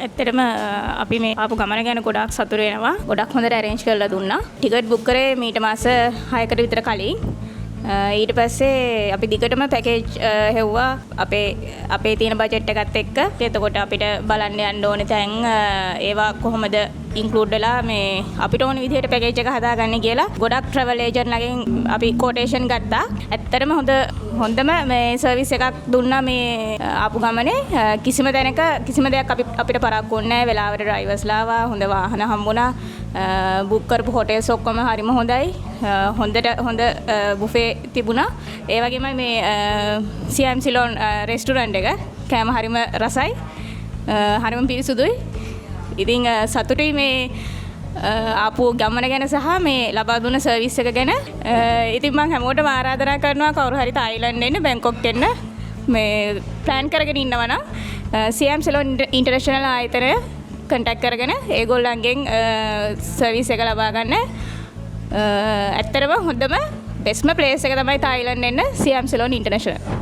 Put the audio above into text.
ඇත්තටම අපි මේ ආපු ගමන ගැන ගොඩාක් සතුටු වෙනවා. ගොඩක් හොඳට arrange කරලා දුන්නා. ටිකට් බුක් කරේ මීට මාස 6කට විතර කලින්. ඊට පස්සේ අපි දිගටම පැකේජ් හෙව්වා අපේ තියෙන බජට් එකත් එක්ක. එතකොට අපිට බලන්න යන්න ඕනේ තැන් ඒවා කොහොමද ඉන්ක්ලූඩ් වෙලා මේ අපිට ඕන විදිහට පැකේජ් එක හදාගන්න කියලා ගොඩක් ට්‍රැවල් ඒජන්ට් ළගෙන් අපි කොටේෂන් ගත්තා. ඇත්තටම හොඳම මේ සර්විස් එකක් දුන්නා මේ ආපු ගමනේ. කිසිම තැනක කිසිම දෙයක් අපිට පරක්කු වුණේ නැහැ. වෙලාවට ඩ්‍රයිවර්ස්ලා ආවා, හොඳ වාහන හම්බුණා. බුක් කරපු හොටෙල්ස් ඔක්කොම හරිම හොඳයි. හොඳ බුෆේ තිබුණා. ඒ වගේම මේ සියම් සිලෝන් රෙස්ටුරන්ට් එක කෑම හරිම රසයි. හරිම පිරිසුදුයි. ඉතින් සතුටුයි මේ ආපු ගමන ගැන සහ මේ ලබා දුන්න සර්විස් එක ගැන. ඉතින් මම හැමෝටම ආරාධනා කරනවා කවුරු හරි තායිලන්ඩ් එන්න, බැංකොක් එන්න මේ ප්ලෑන් කරගෙන ඉන්නවා නම් සියම් සිලෝන් ඉන්ටර්නැෂනල් ආයතනය කන්ටැක්ට් කරගෙන ඒගොල්ලන්ගෙන් සර්විස් එක ලබා ගන්න. ඇත්තටම හොඳම බෙස්ට්ම ප්ලේස් එක තමයි තායිලන්ඩ් එන්න සියම් සිලෝන් ඉන්ටර්නැෂනල්.